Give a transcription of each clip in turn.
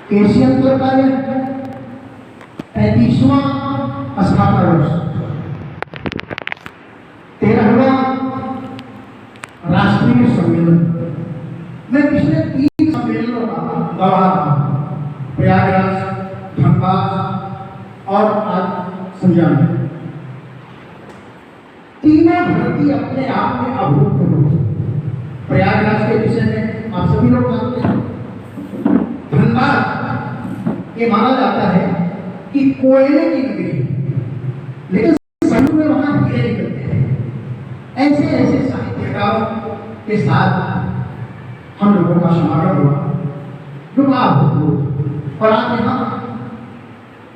Asian तौर पर 35वां स्थापना वर्ष, 13वां राष्ट्रीय सम्मेलन। मैं पिछले 3 सम्मेलनों का गवाह रहा, प्रयागराज, धनबाद और आज संज्ञान। तीनों धरती अपने आप में अभूतपूर्व। प्रयागराज के विषय में आप सभी लोग जानते हैं। धनबाद ये माना जाता है कि कोयले की नगरी है, लेकिन सच में वहां हीरे निकलते हैं। ऐसे ऐसे साहित्यकारों के साथ हम लोगों का समागम हुआ जो अभूतपूर्व। और आज यहाँ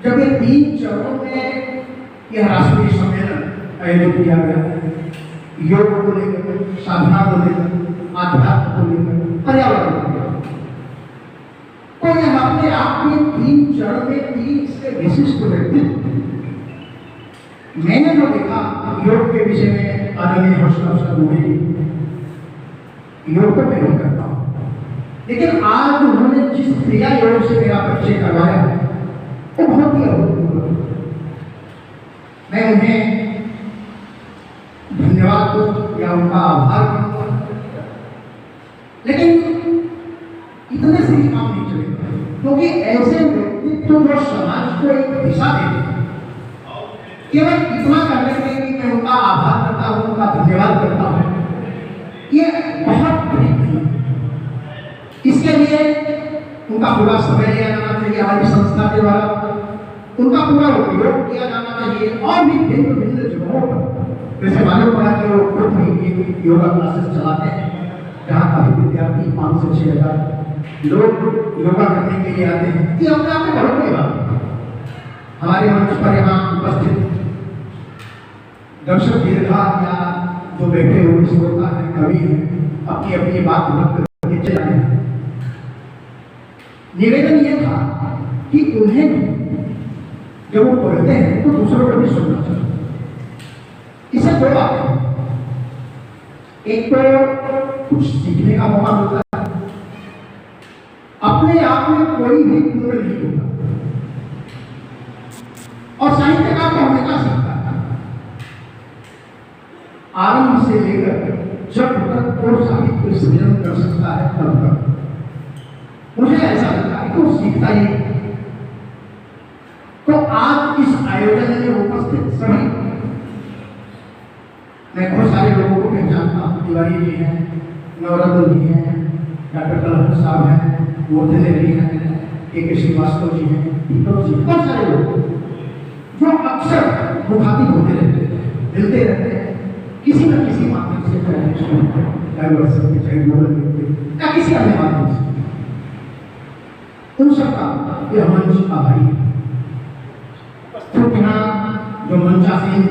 जब ये 3 चरणों में यह राष्ट्रीय सम्मेलन आयोजित किया गया है, योग को लेकर, साधना को लेकर, आध्यात्म को लेकर, पर्यावरण को लेकर, तो यह अपने आप में 3 चरण में 3 इसके विशिष्ट व्यक्तित्व। मैंने जो देखा योग के विषय में आदरणीय हर्षवर्धन मोदी योग को मैं नहीं करता हूँ, लेकिन आज उन्होंने जिस क्रिया योग से मेरा परिचय करवाया वो बहुत ही अभूतपूर्व। मैं उन्हें धन्यवाद दूं या उनका आभार करूंगा, लेकिन इतने से ही काम नहीं चलेगा, क्योंकि ऐसे व्यक्तित्व जो समाज को एक दिशा देते हैं, केवल इतना करने के लिए मैं उनका आभार करता हूं, उनका धन्यवाद करता हूं, ये बहुत बड़ी नहीं है। इसके लिए उनका पूरा समय लिया जाना चाहिए, हमारी संस्था के द्वारा उनका पूरा उपयोग किया जाना चाहिए। और भी भिन्न भिन्न जगहों पर वैसे मालूम पड़ा कि वो खुद भी योगा क्लासेस चलाते हैं, जहाँ काफी विद्यार्थी 5 से 6 हज़ार लोग योगा करने के लिए आते हैं। ये अपने आप में बहुत बड़ी बात है। हमारे मंच पर यहाँ उपस्थित दर्शक दीर्घा या जो बैठे हुए श्रोता हैं, कवि हैं, अपनी अपनी बात रख करके चले आए। निवेदन ये था कि उन्हें जब वो पढ़ते हैं तो दूसरों को भी सुनना चाहिए। इसे 2 बातें हैं, एक तो कुछ सीखने का मौका मिलता है, अपने आप में कोई भी पूर्ण नहीं होता, और साहित्यकार को हमेशा सीखता है आरंभ से लेकर जब तक वो साहित्य सृजन कर सकता है तब तक। मुझे ऐसा लगता है कि वो सीखता ही। तो आज इस आयोजन में उपस्थित सभी, मैं बहुत सारे लोगों को पहचानता हूँ। तिवारी जी हैं, नवरत्न जी हैं, डॉक्टर कलहर साहब हैं, मोर्तले जी हैं, के श्रीवास्तव जी हैं, दीपक जी, बहुत सारे लोग जो अक्सर मुखातिब होते रहते हैं, मिलते रहते हैं, किसी न किसी माध्यम से, चाहे व्हाट्सएप पे, चाहे गूगल पे, या किसी अन्य माध्यम से। उन सबका यह मंच आभारी है। तो यहाँ जो मंचासीन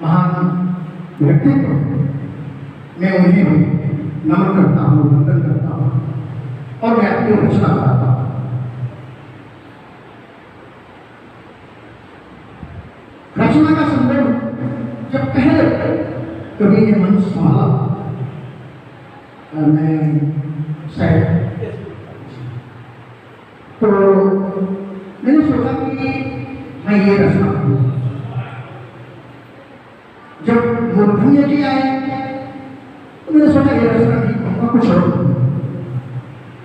महान व्यक्तित्व, मैं उन्हें नमन करता हूँ, वंदन करता हूँ, और मैं अपनी रचना कराता हूँ। रचना का संदर्भ जब पहले कभी ये मंच संभाला, मैं शायद तो मैंने सोचा कि मैं ये रचना करूँ। जब मूर्धन्य जी आए तो मैंने सोचा ये रचना नहीं कहूँगा, कुछ और।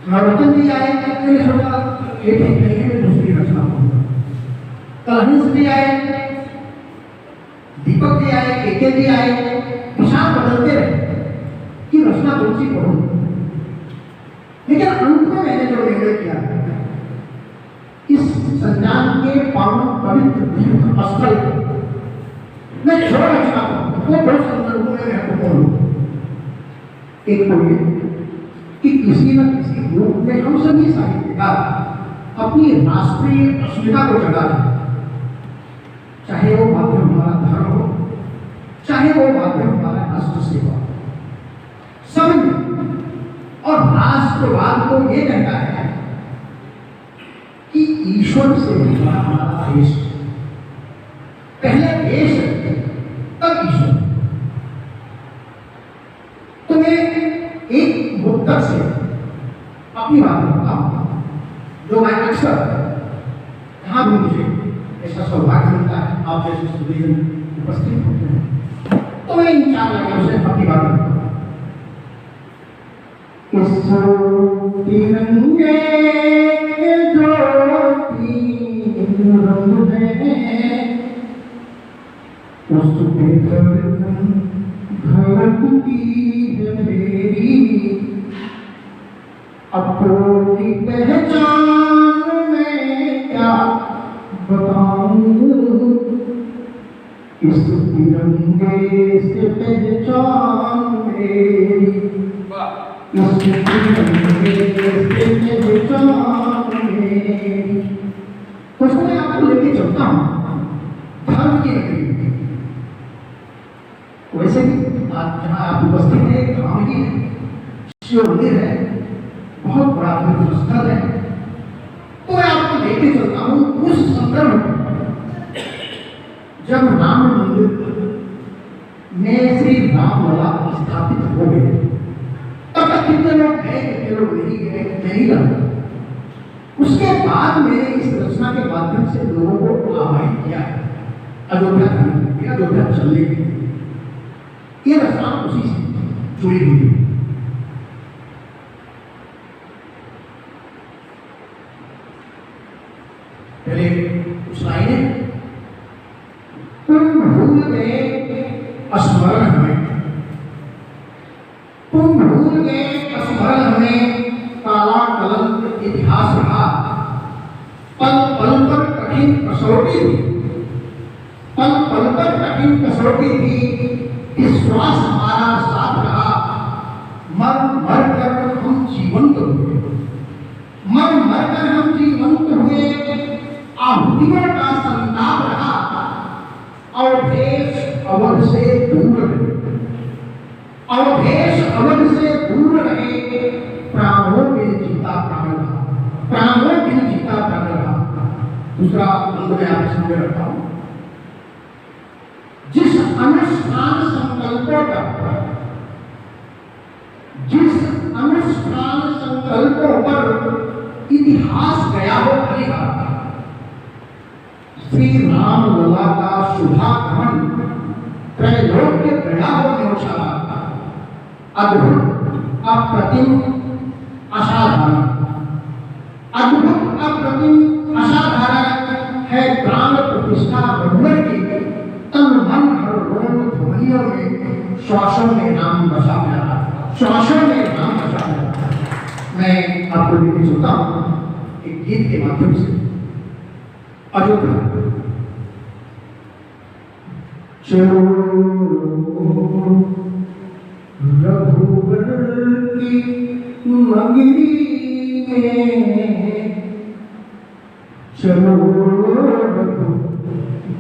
नवरत्न जी आए, मैंने सोचा ये ठीक नहीं है, मैं दूसरी रचना कहूँगा। कलहंस जी आए, दीपक जी आए, केके जी आए, विचार बदलते रहे कि रचना कौन सी पढ़ूं। लेकिन अंत में मैंने जो निर्णय किया, इस संज्ञान के पावन पवित्र तीर्थ स्थल मैं जो रचना करूं वो 2 संदर्भों में महत्वपूर्ण हूं। एक तो ये कि किसी न किसी रूप में हम सभी साहित्यकार अपनी राष्ट्रीय अस्मिता को जगा दें, चाहे वो माध्यम हमारा धर्म हो, चाहे वो माध्यम हमारा राष्ट्र सेवा, सब में। और राष्ट्रवाद को ये कहता है कि ईश्वर से जुड़ा हमारा देश, पहले देश तब ईश्वर। तो मैं एक मुद्दा से अपनी बात करता हूं। जो मैं अक्सर यहाँ भी मुझे ऐसा सौभाग्य मिलता है आप जैसे सुधीजन उपस्थित होते हैं, तो मैं इन 4 लाइनों से अपनी बात करता हूँ। इस तिरंगे जो 3 रंग हैं, उस पे धरती है मेरी, अपनी पहचान में क्या बताऊं, इस तिरंगे से पहचान मेरी, इस तिरंगे से पहचान मेरी। तो मैं आपको लेके चलता हूँ धर्म की नगरी में। वैसे भी आज जहाँ आप उपस्थित है धाम ही है, शिव मंदिर है, बहुत बड़ा तीर्थ स्थल है। तो मैं आपको लेके चलता हूँ उस संदर्भ जब राम मंदिर में श्री राम लला स्थापित हो गए। तब तक कितने लोग गए, कितने लोग नहीं गए, नहीं लगा। उसके बाद मैंने इस रचना के माध्यम से लोगों को आह्वान किया है अयोध्या जाने के लिए, अयोध्या चलने के लिए। ये रचना उसी से जुड़ी हुई है। पहले कुछ लाइनें, तुम भूल गए स्मरण हमें, तुम भूल गए स्मरण हमें, काला कलंक इतिहास रहा, पल पल पर कठिन कसौटी थी, पल पल पर कठिन कसौटी थी, विश्वास हमारा साथ रहा, मर मर कर हम जीवंत हुए, मर मर कर हम जीवंत हुए, आहुतियों का संताप रहा, अवधेश अवध से दूर रहे, अवधेश अवध से दूर रहे, प्राणों बिन जीता प्राण रहा, प्राणों बिन जीता प्राण रहा। दूसरा अंग में आपके सामने रखता हूं, जिस अनुष्ठान संकल्पों का, जिस अनुष्ठान संकल्पों पर इतिहास गया हो बलिहार, श्री राम लला का शुभागमन त्रैलोक्य गया हो न्योछाला, अद्भुत अप्रतिम असाधारण, अद्भुत अप्रतिम असाधारण है प्राण प्रतिष्ठा रघुवर की, तन मन हर रोम ध्वनियों में श्वासों में नाम बसा मिला, श्वासों में नाम बसा मिला। मैं आपको लेके चलता हूँ एक गीत के माध्यम से अयोध्या। चलो रघुवर की नगरी में, चलो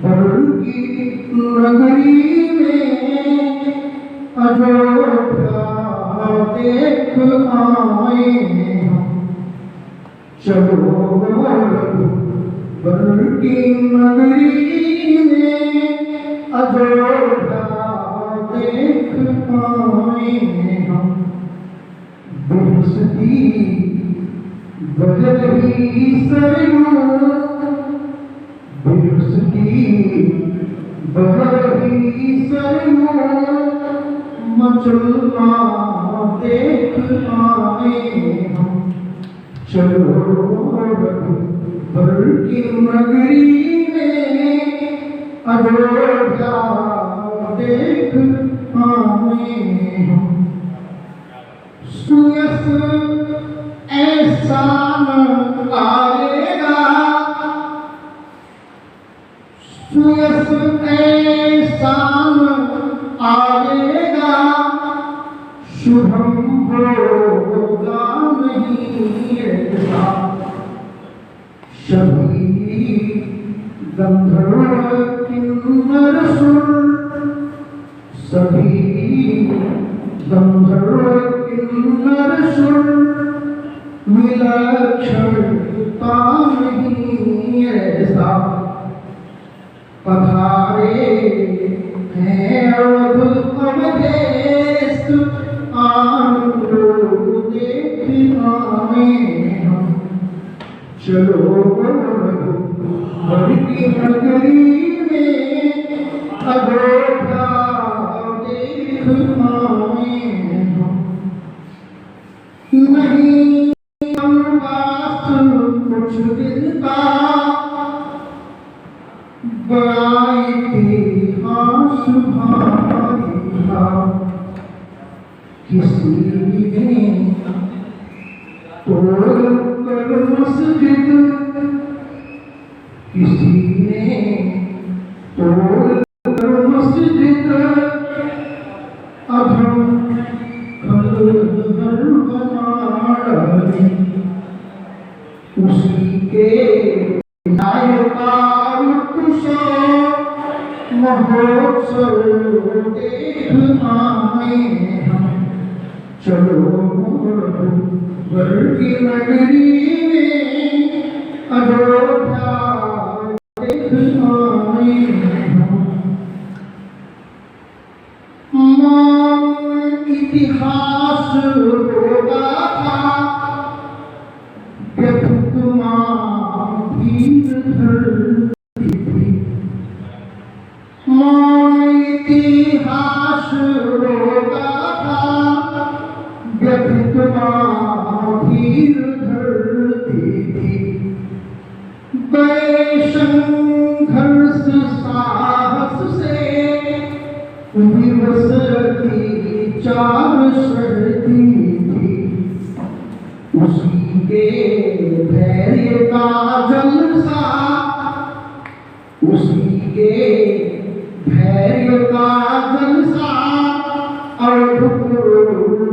रघुवर की नगरी में, अयोध्या देख आए हम, चलो रघुवर की नगरी में, अयोध्या देख आए हम। बरसती बह रही सरयू, बरसती बह रही सरयू, मचलना देख आए हम, चलो रघुवर की नगरी में, अयोध्या देख आए हम। सुयस ऐसा न आएगा, सुयस ऐसा न आएगा, शुभम होगा नहीं ऐसा, सभी गंधर्व किन्नर सुर, सभी गंधर्व किन्नर सुर, विलक्षणता नहीं ऐसा, पधारे हैं अवध अवधेश, आनंद देख आए हम, चलो रघुवर की नगरी में अयोध्या देख आए हम। नहीं वनवास कुछ दिन का, बड़ा इतिहास भारी था। किसी ने तोड़ कर मस्जिद, किसी ने तोड़ कर मस्जिद, अब हम घर बना डाले। उसी के महोत्सव देख आए हम। चलो रघुवर की नगरी में अयोध्या देख आए हम। मान इतिहास होगा था, व्यक्त मां भीड़ धरती थी। मान इतिहास होगा था, व्यक्त मां भीड़ धरती थी। बड़े संघर्ष साहस से विवश की चार शर्ती थी। उसी के धैर्य का जलसा, उसी के धैर्य का जलसा और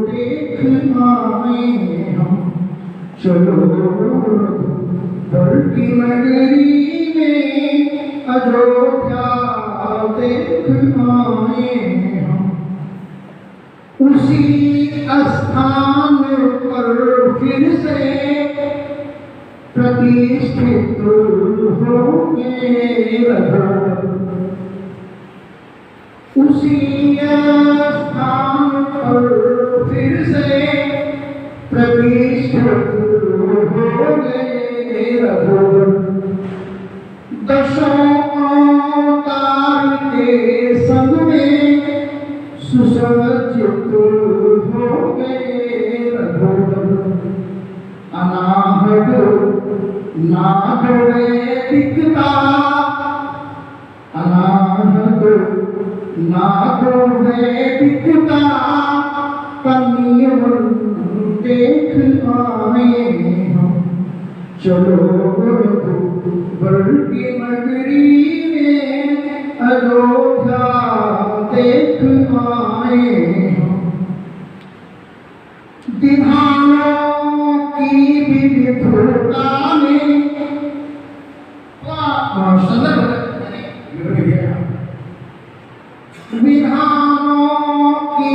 देख आए हम। चलो रघुवर की नगरी में अयोध्या देख आए हम। उसी स्थान पर फिर से प्रतिष्ठित होंगे रघुवर। उसी स्थान पर फिर से प्रतिष्ठित होंगे रघुवर। दशों अवतार के संग में सुसज्जित होंगे रघुवर। अनाहत नाद वैदिकता, अनाहत नाद वैदिकता का नियम देख आए हम। चलो रघुवर की नगरी में अयोध्या देख आए हम। विधानों की विविधता में विधानों की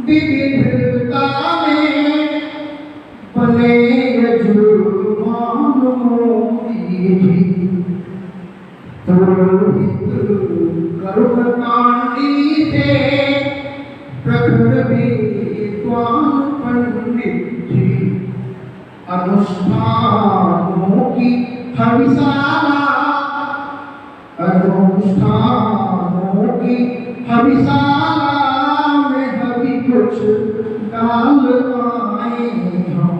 विविधता में बने यजमान मोदी जी। पुरोहित कर्मकांडी थे, प्रखर विद्वान पंडित जी। अनुष्ठानों की हविशाला, अनुष्ठानों की हविशाला में हवि कुछ डाल आए हम।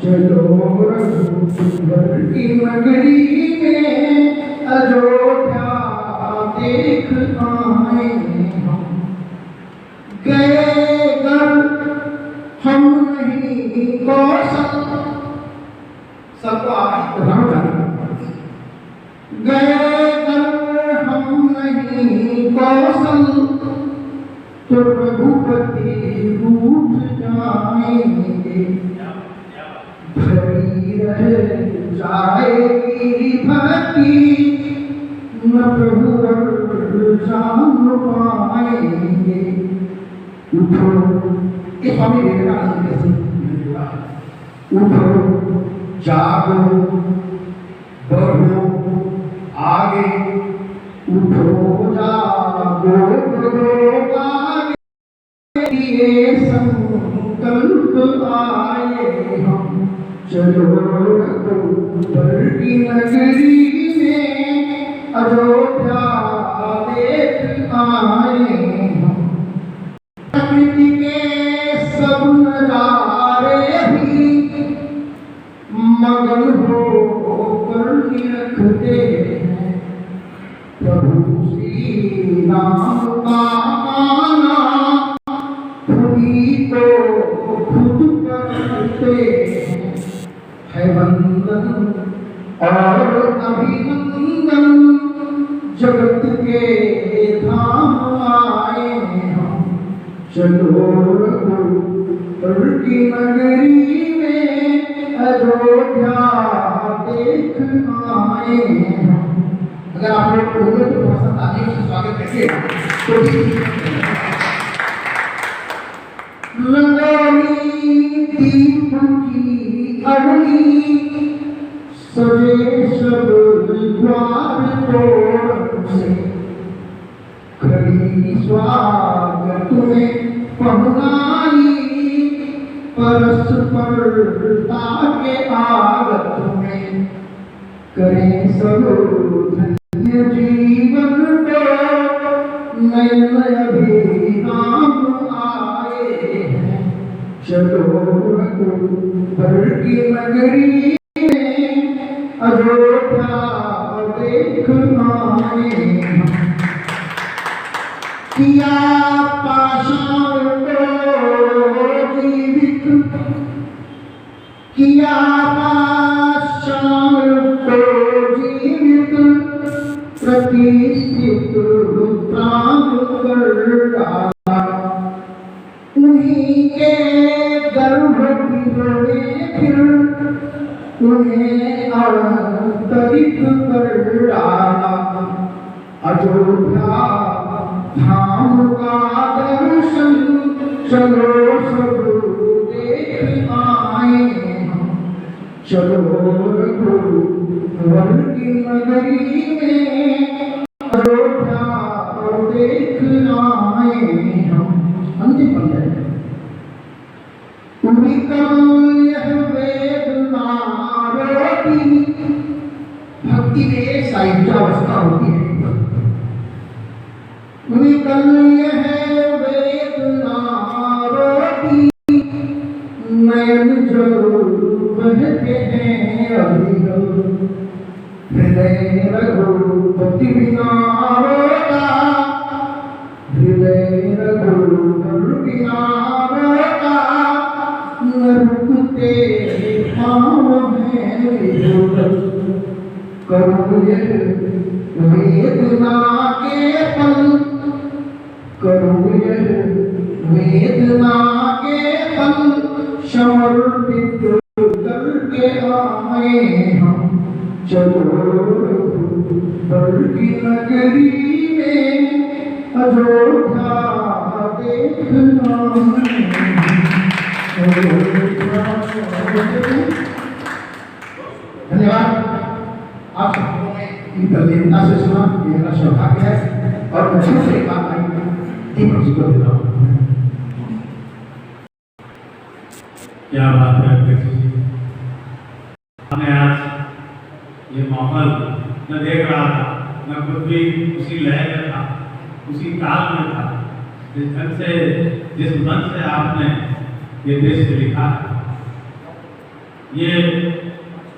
चलो रघुवर की नगरी में अयोध्या देख आए हम। गए घर हम नहीं कौशल, सबको आप गए घर हम नहीं कौशल, तो रघुपति रूठ जाएंगे। भरी रह जाएगी भक्ति, न प्रभु जान पाएंगे। उठो, ये स्वामी विवेकानंद के उठो जागो बढ़ो आगे, उठो जागो बढ़ो आगे, ये संकल्प आए हम। चलो रघुबर की नगरी में अयोध्या देख आए हम। प्रकृति के सब नजारे भी मगन होकर निरखते हैं। प्रभु श्री राम का आना खुद ही तो खुद करते है वंदन और अभिनंदन। जगत के धाम आए हम। चलो रघुबर की नगरी में अयोध्या देख आए हम। अगर आप लोग बोले तो थोड़ा सा तालियों से स्वागत करिए तो रंगोली दीप की अग्नि सजे सब द्वार तोरण से। खड़ी स्वागत में पहुनाई परस्परता के आगत में। करें सब धन्य जीवन को नयन अभिराम आए हैं। चलो रघुबर की नगरी में अयोध्या देख आए हम। किया पाषाण को जीवित, किया पाषाण को जीवित, प्रतिष्ठित प्राण कर डाला। उन्हीं के गर्भ में फिर उन्हें अंतरित कर डाला। अयोध्या धाम का दर्शन चलो सब देख आए हम। चलो रघुबर की नगरी में अयोध्या देख आए हम। अंतिम पंक्ति यह वेदना रोती। भक्ति में साहित्यावस्था होती है। यह वेदना रोती नयन जरूर बहते हैं अभी। हृदय रघुपति बिना रोता, हृदय रघुबर बिना रोता। न रुकते पाँव हैं विधुर। करूँ यह वेदना के पल, करूँ यह वेदना के पल समर्पित करके आए हम। चलो रघुबर की नगरी में अयोध्या देख धन्यवाद। आप सबको ने दलीलता से सुना, ये मेरा सौभाग्य है और मैं दूसरी बात आई दीपक जी को दे रहा हूँ। क्या बात है अध्यक्ष जी, हमने आज ये माहौल न देख रहा था, मैं खुद भी उसी लय में था, उसी काल में था, जिस ढंग से जिस मन से आपने ये दृश्य लिखा है, ये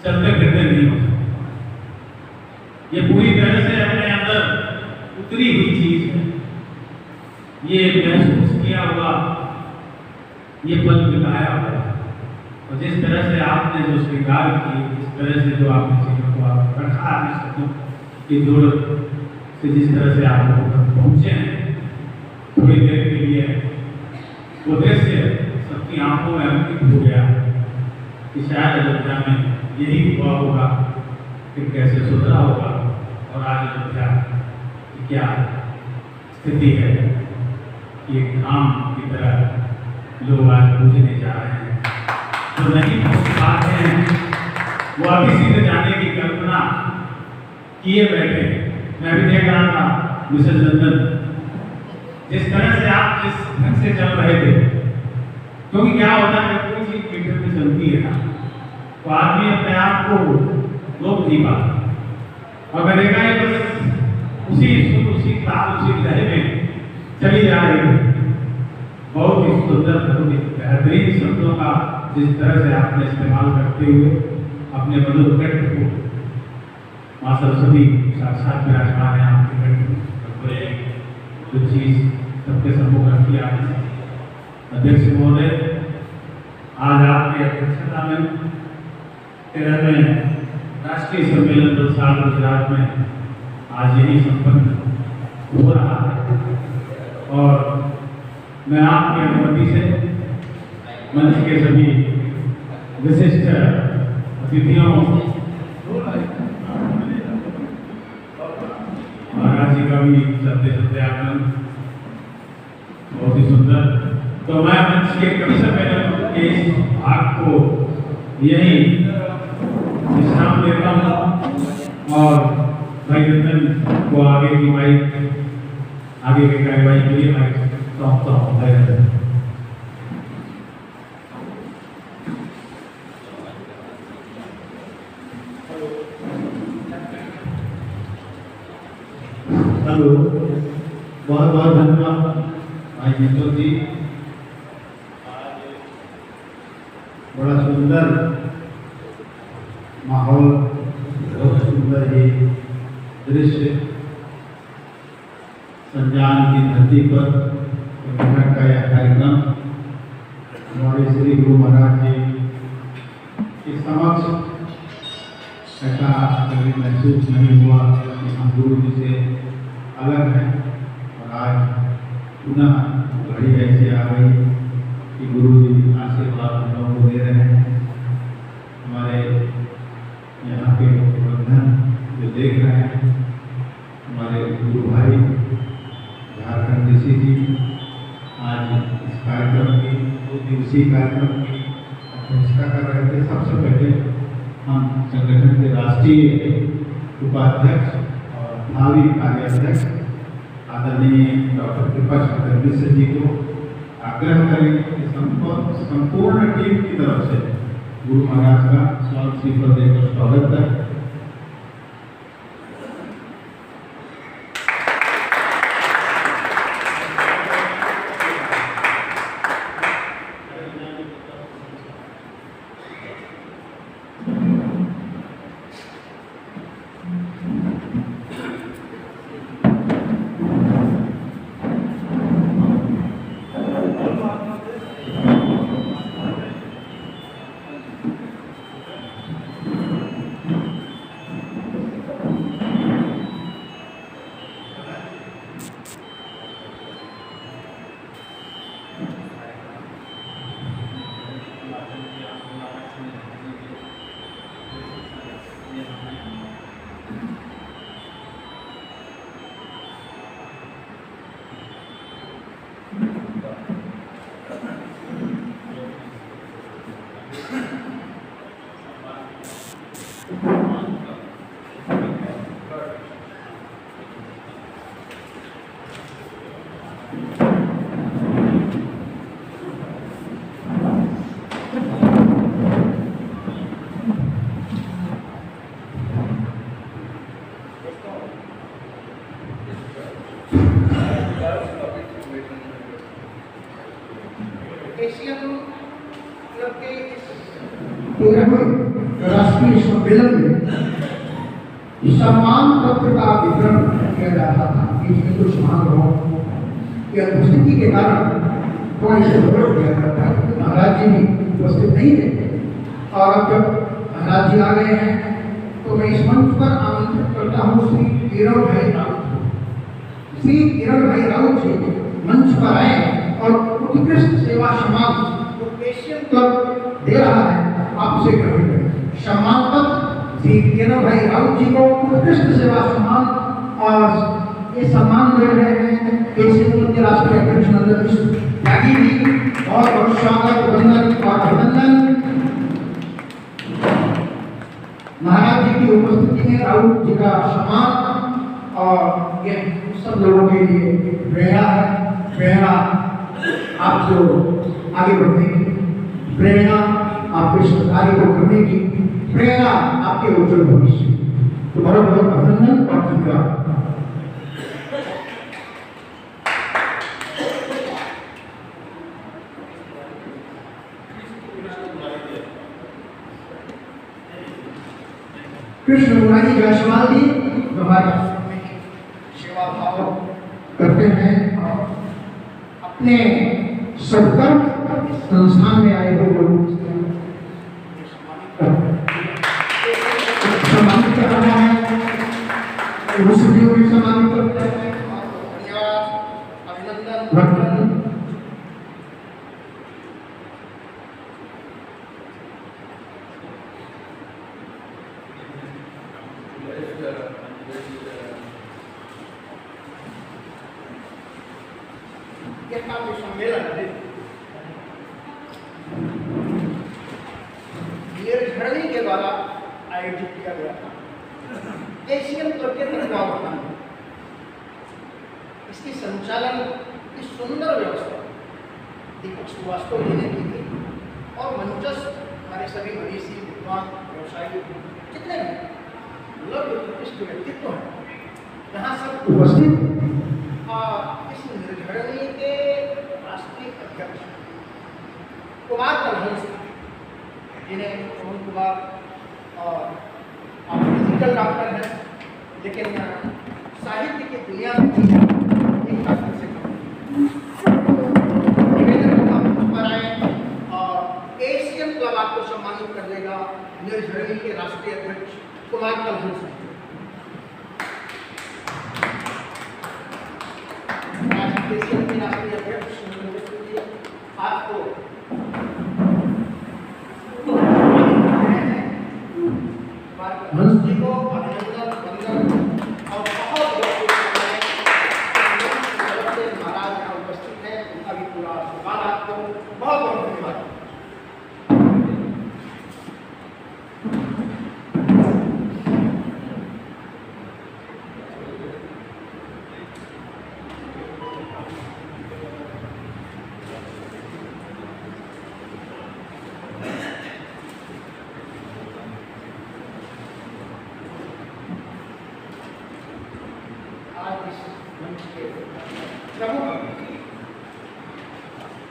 चलते फिरते नहीं हो सकते। ये पूरी तरह से अपने अंदर उतरी हुई चीज है। ये महसूस किया हुआ, ये पल बिताया हुआ, और जिस तरह से आपने जो स्वीकार की, जिस तरह से जो आपने चीजों को आप रखा अपने शब्दों की जरूरत से, जिस तरह से आप लोग तक पहुंचे हैं थोड़ी देर के लिए, वो दृश्य सबकी आंखों में अंकित हो गया कि शायद अयोध्या में यही हुआ होगा, फिर कैसे सुधरा होगा, और आज अयोध्या की क्या स्थिति है। एक धाम की तरह लोग आज पूजने जा रहे हैं, जो नहीं पहुंच पाते हैं वो अभी सीधे जाने की कल्पना किए बैठे। मैं भी देख रहा था मिसेस लंदन, जिस तरह से आप जिस ढंग से चल रहे थे, क्योंकि क्या होता है कोई चीज मीटर में चलती है ना, तो आदमी अपने आप को रोक नहीं पाता और मैंने कहा बस उसी सुर, उसी ताल, उसी लय में चली जा रही है। बहुत ही सुंदर, बहुत ही बेहतरीन शब्दों का जिस तरह से आपने इस्तेमाल करते हुए अपने मधुर कंठ को माँ सरस्वती साक्षात विराजमान है आपके कंठ में, जो चीज सबके सम्मुख रख किया। अध्यक्ष महोदय, आज आपकी अध्यक्षता में 13वें राष्ट्रीय सम्मेलन वलसाड गुजरात में आज यही संपन्न हो रहा है और मैं आपकी अनुमति से मंच के सभी विशिष्ट अतिथियों महाराज जी का भी चलते आगमन बहुत ही सुंदर। तो मैं मंच के कवि सम्मेलन के इस भाग को यही विश्राम देता हूँ और भाई रंजन को आगे की कार्यवाही के लिए मैं सौंपता हूँ। भाई रंजन हेलो, बहुत बहुत धन्यवाद भाई जीतो जी। बड़ा सुंदर माहौल, बहुत सुंदर ये दृश्य, संजान की धरती पर नाटक का यह कार्यक्रम हमारे श्री गुरु महाराज जी के समक्ष ऐसा कभी महसूस नहीं हुआ कि हम गुरु जी से अलग है। और आज पुनः घड़ी ऐसे आ गई कि गुरु जी आशीर्वाद हम लोगों को दे रहे हैं। हमारे यहाँ के प्रबंधन जो देख रहे हैं, हमारे गुरु भाई झारखंड ऋषि जी आज इस कार्यक्रम की 2 दिवसीय कार्यक्रम की अध्यक्षता कर रहे थे। सबसे पहले हम संगठन के राष्ट्रीय उपाध्यक्ष और भावी कार्याध्यक्ष आदरणीय डॉक्टर कृपा शंकर मिश्र जी को आग्रह करेंगे कि संपूर्ण टीम की तरफ से गुरु महाराज का स्वागत श्रीफल देकर स्वागत करें। एशियन क्लब के 13वें राष्ट्रीय सम्मेलन में सम्मान पत्र का वितरण किया जा रहा था। इसमें कुछ महानुभावों की उपस्थिति के कारण थोड़ा इसे विरोध किया जाता है क्योंकि महाराज जी भी उपस्थित नहीं थे। और अब जब महाराज जी आ गए हैं तो मैं इस मंच पर आमंत्रित करता हूँ श्री किरण भाई राउत। श्री किरण भाई राउत जी मंच पर आए और उत्कृष्ट सेवा सम्मान जो एशियन क्लब दे रहा है आपसे ग्रहण करें। सम्मान पत्र श्री किरण भाई राउत जी को उत्कृष्ट सेवा सम्मान, और ये सम्मान दे रहे हैं एशियन क्लब के राष्ट्रीय अध्यक्ष नंदन मिश्र त्यागी जी। बहुत बहुत स्वागत, वंदन और अभिनंदन। महाराज जी की उपस्थिति में राउत जी का सम्मान और ये सब लोगों के लिए प्रेरणा है। प्रेरणा आप जो आगे बढ़ने की प्रेरणा आपके इस कार्य को करने की प्रेरणा, आपके उज्जवल भविष्य। तो बहुत बहुत अभिनंदन और धन्यवाद। कृष्ण मुरारी जायसवाल जी जो हमारे आश्रम में सेवा भाव करते हैं और अपने सत्कर्म संस्थान में आए हुए लोगों को सम्मानित कर रहा है, मुस्लिम भी सम्मानित करते हैं। धन्यवाद, अभिनंदन। ये काव्य सम्मेलन निर्धरणी के द्वारा आयोजित किया गया था। एशियन क्लब के तत्वावधान में इसकी संचालन की सुंदर व्यवस्था दीपक श्रीवास्तव जी ने की थी और मंचस्थ हमारे सभी मनीषी विद्वान व्यवसायी जितने भी लघु प्रतिष्ठित व्यक्तित्व हैं यहाँ सब उपस्थित। इस निर्धरणी के राष्ट्रीय अध्यक्ष कुमार कलहंस जिन्हें पवन कुमार और फिजिकल डॉक्टर हैं, लेकिन साहित्य की दुनिया में एक डॉक्टर से निवेदन पर आए और एशियन क्लब आपको सम्मानित कर देगा निर्धरणी के राष्ट्रीय अध्यक्ष कुमार कलहंस। राष्ट्रीय अध्यक्ष आपको हंस जी को अभिनंदन वंदन और बहुत बहुत महाराज यहाँ उपस्थित है, उनका भी पूरा आशीर्वाद आपको। बहुत बहुत धन्यवाद।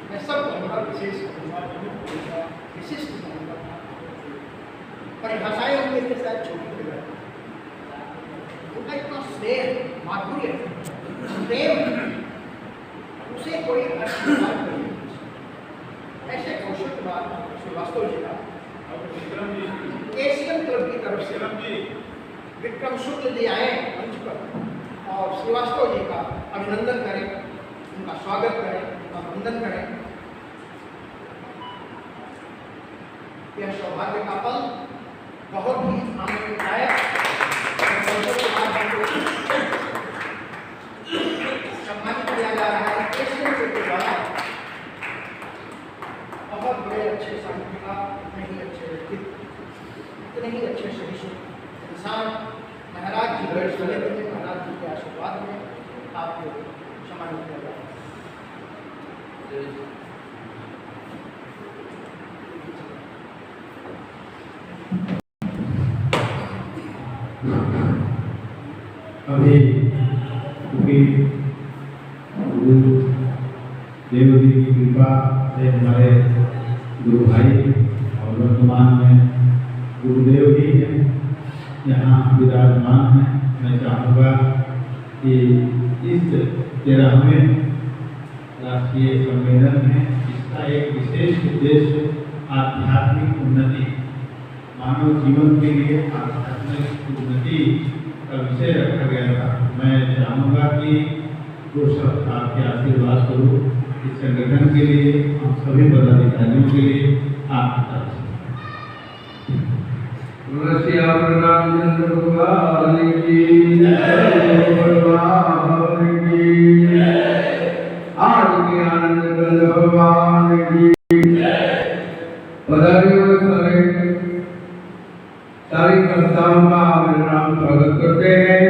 मैं सब कहूँगा विशेष विशिष्ट कहूँगा, परिभाषाएं होंगी इसके साथ छोटी उनका इतना स्नेह माधुर्य प्रेम उसे कोई अस्वीकार नहीं। ऐसे कौशल कुमार श्रीवास्तव जी का एशियन क्लब की तरफ से विक्रम शुक्ल जी आए मंच पर और श्रीवास्तव जी का अभिनंदन करें, उनका स्वागत करें, उनका वंदन करें। यह सौभाग्य का पल बहुत ही आनंददायक सम्मानित किया जा रहा है एशियन क्लब के द्वारा। बहुत बड़े अच्छे साहित्यकार, इतने ही अच्छे व्यक्तित्व, इतने ही अच्छे सहिष्णु इंसान महाराज जी गए सुने थे। महाराज जी के आशीर्वाद में आपको सम्मानित किया जाए। अभी क्योंकि देव जी की कृपा से हमारे गुरु भाई और वर्तमान में गुरुदेव जी हैं यहाँ विराजमान हैं। मैं चाहूँगा कि इस 13वें राष्ट्रीय सम्मेलन में इसका एक विशेष उद्देश्य आध्यात्मिक उन्नति, मानव जीवन के लिए आध्यात्मिक उन्नति का विषय रखा गया था। मैं चाहूँगा कि दो शब्द आपके आशीर्वाद स्वरूप इस संगठन के लिए, हम सभी पदाधिकारियों के लिए आपकी तरफ से रामचंद्र भगवान की जय, भगवान की जय, आज के आनंद कंद भगवान की जय। पधारियों सारी संस्थाओं का मेरा नाम स्वागत करते हैं।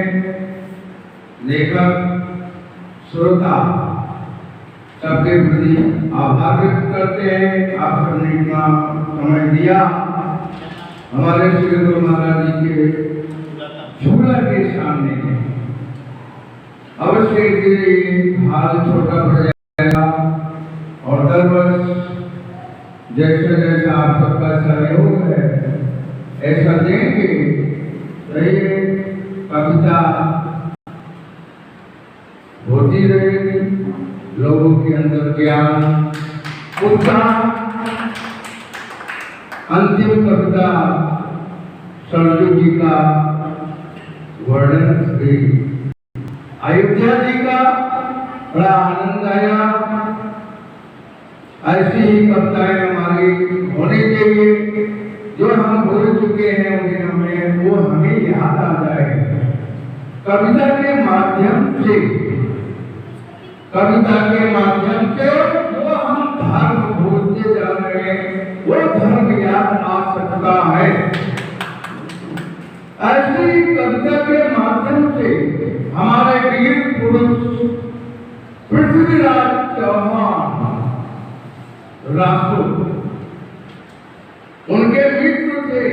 लेखक, श्रोता, सबके प्रति आभार व्यक्त करते हैं। आप सबने इतना समय दिया हमारे श्री गुरु महाराज जी के झूला के सामने। अवश्य ये हाल छोटा पड़ जाएगा और दर वर्ष जैसे जैसा आप सबका सहयोग है ऐसा देंगे तो ये कविता होती रहेगी, लोगों के अंदर ज्ञान उत्साह। अंतिम कविता सरजू जी का वर्णन श्री अयोध्या जी का बड़ा आनंद आया। ऐसी ही कविताएं हमारी होनी चाहिए, जो हम भूल चुके हैं उन्हें हमें याद आ जाए। कविता के माध्यम से जो हम धर्म भूलते जा रहे हैं वो धर्म याद आ सकता है। ऐसी कविता के माध्यम से हमारे वीर पुरुष पृथ्वीराज चौहान राष्ट्र उनके मित्र थे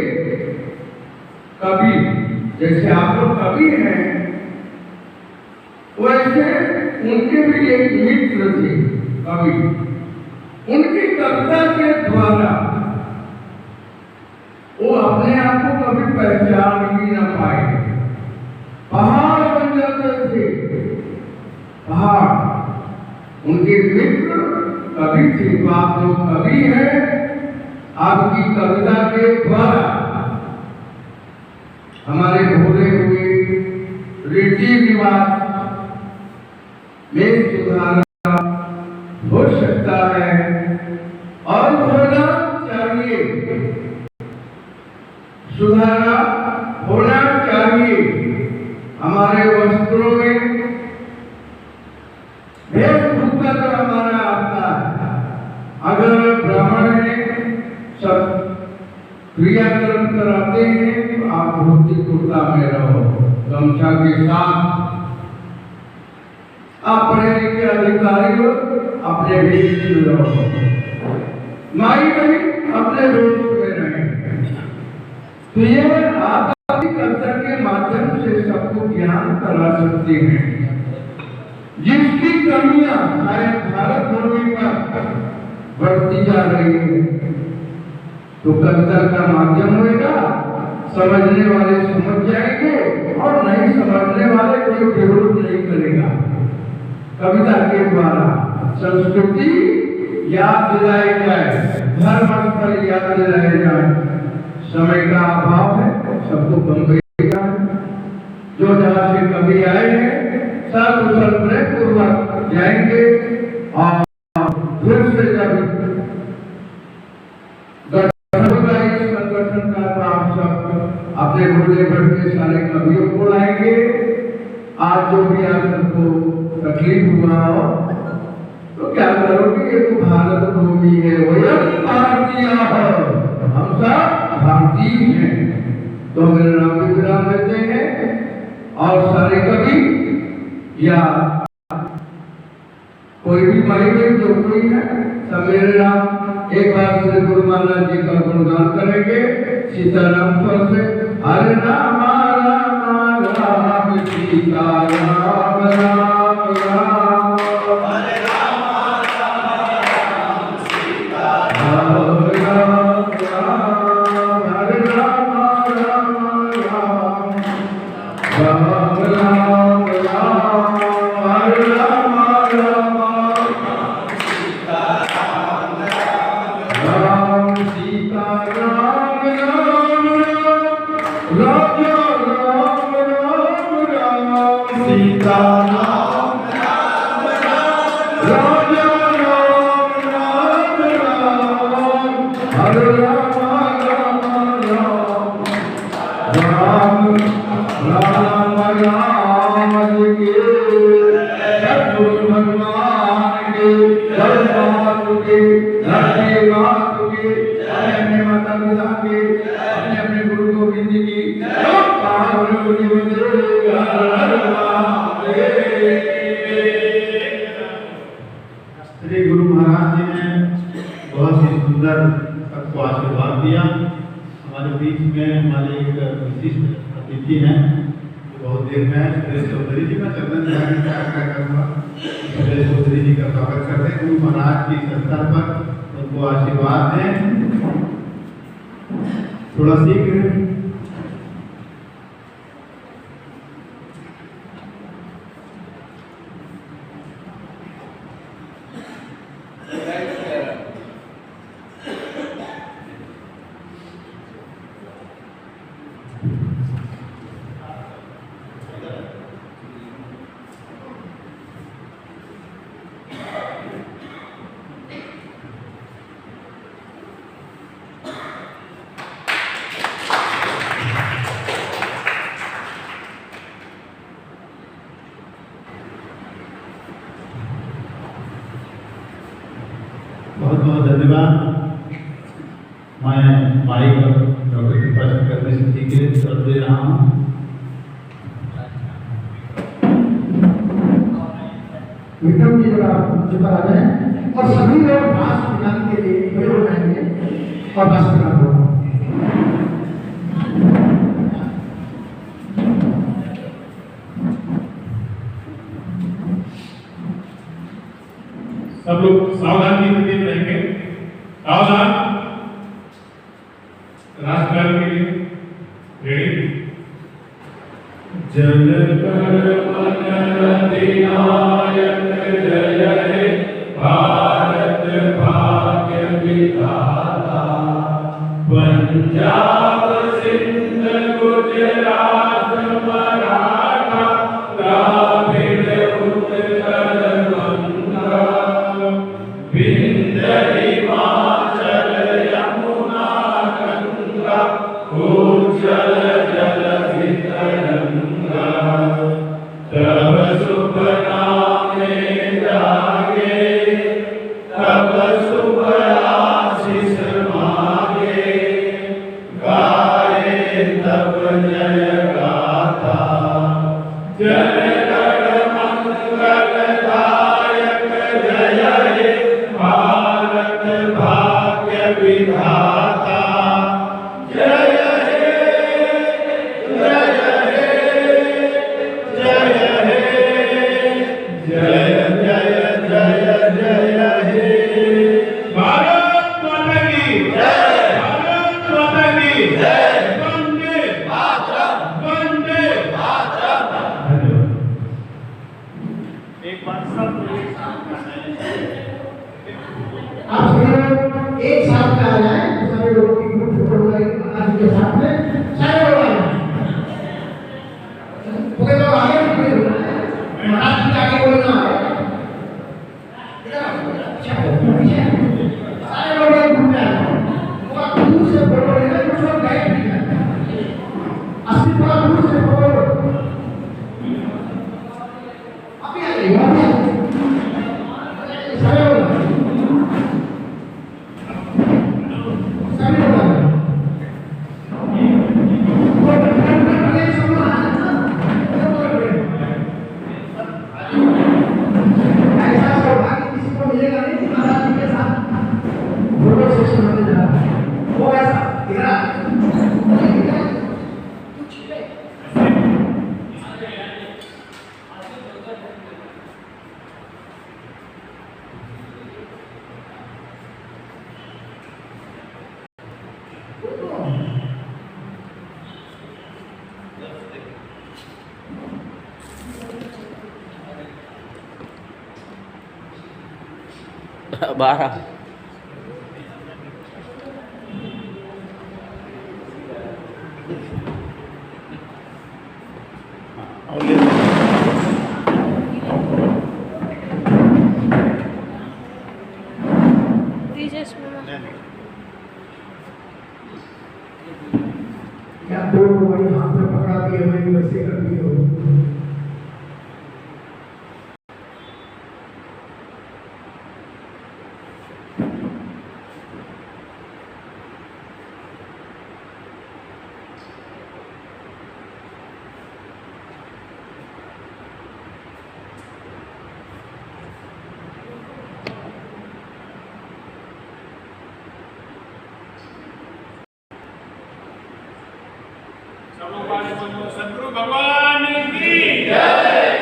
कवि। जैसे आप लोग कवि हैं वैसे उनके भी एक मित्र थे कवि। उनकी कविता के द्वारा वो अपने आप को कभी पहचान भी न पाए। पहाड़ बन जाते थे, पहाड़। उनके मित्र कवि थे। तो आप लोग कवि हैं, आपकी कविता के द्वारा हमारे भूले हुए रीति रिवाज में सुधार हो सकता है और होना चाहिए। सुधारा होना चाहिए। हमारे वस्त्रों में वेशभूषा तो हमारा आता है। अगर ब्राह्मण है सब क्रियाकर्म कराते हैं तो आप धोती कुर्ता में रहो, गमछा के साथ। आप पढ़े लिखे अधिकारी हो अपने वेश में रहो, माई नहीं अपने वेश में रहे। तो यह आप अपनी कविता के माध्यम से सबको ज्ञान करा सकते हैं। जिसकी कमियां शायद भारत भूमि पर बढ़ती जा रही है, तो कविता का माध्यम होगा। समझने वाले समझ जाएंगे और नहीं समझने वाले कोई विरोध नहीं करेगा। कविता के द्वारा संस्कृति याद दिलाई जाए, धर्म स्थल याद दिलाए जाए। समय का अभाव है, सबको बंबई का। जो जहाँ से कभी आए हैं सब कुशल प्रेम पूर्वक जाएंगे और फिर से जब संगठन का तो आप सब अपने भूले भटके सारे कवियों को लाएंगे। आज जो भी आप सबको तकलीफ हुआ हो तो क्या करोगे? ये तो भारत भूमि है, वही भारतीय हो, हम सब भारतीय हैं। तो मेरे नाम विराम देते हैं और सारे कवि या कोई भी महिला जो कोई है सब मेरे नाम एक बार श्री गुरु महाराज जी का गुणगान करेंगे सीताराम स्वर से। हरे राम राम राम सीता राम राम राम, हरे राम राम सीता राम राम राम, हरे राम राम राम राम राम राम, हरे राम राम सीता राम राम सीता राम राम राजा राम राम राम सीता राम राम राम राजा राम राम राम, हरे राम राम राम राम राम राम के सद्गुरु भगवान के धर्मात के धरती मात के अपने माता पिता के अपने गुरु गोविंद की बीच में हमारे एक विशिष्ट अतिथि हैं, बहुत देर में है, सुरेश चौधरी जी। मैं चंदन बिहारी का करूँगा, सुरेश चौधरी जी का स्वागत करते हैं। गुरु महाराज की संस्था पर उनको आशीर्वाद दें। थोड़ा शीघ्र बहुत बहुत धन्यवाद। मैं माइक पर डॉक्टर की प्रश्न करने से ठीक है उत्तर दे रहा हूँ। विक्रम जी जरा मुझे पर आ जाए और सभी लोग भाषण बनाने के लिए खड़े हो जाएंगे और भाषण करना होगा। सब लोग सावधान की रहेंगे। सावधान। राष्ट्रगान के लिए रेडी। जन अधिनायक जय हे भारत भाग्य विधाता, पंजाब सिंध गुजरात मराठा द्राविड़ उत्कल गंगा, विंध्य हिमाचल यमुना गंगा, उज्जल जल तरंगा, तब शुभ नामे जागे, तब शुभ आशीष मांगे, गाए तब जय गाथा, जनगण मंगलदायक जय हे भारत भाग्य विधाता, जय हे जय हे जय हे जय जय जय जय हे। भारत माता की जय, भारत माता की जय, वंदे मातरम, वंदे मातरम। धन्यवाद। एक बार सब आप सभी लोग एक साथ में आ जाए, सारे लोगों की ग्रुप फोटो महाराज के साथ में सारे लोग आ जाए। ओके तो आगे निकले महाराज के आगे कोई ना आए। सारे लोग एक ग्रुप में आ जाए। और दूर से फोटो लेना, कुछ लोग गए भी हैं। अस्सी थोड़ा दूर से फोटो लो। अभी आ जाइए, अभी आ जाइए। सारे लोग बारह क्या दो हमारी हाथ में पकड़ा दिए हमें वैसे कर दिए हो। सद्गुरु भगवान की जय।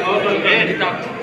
बहुत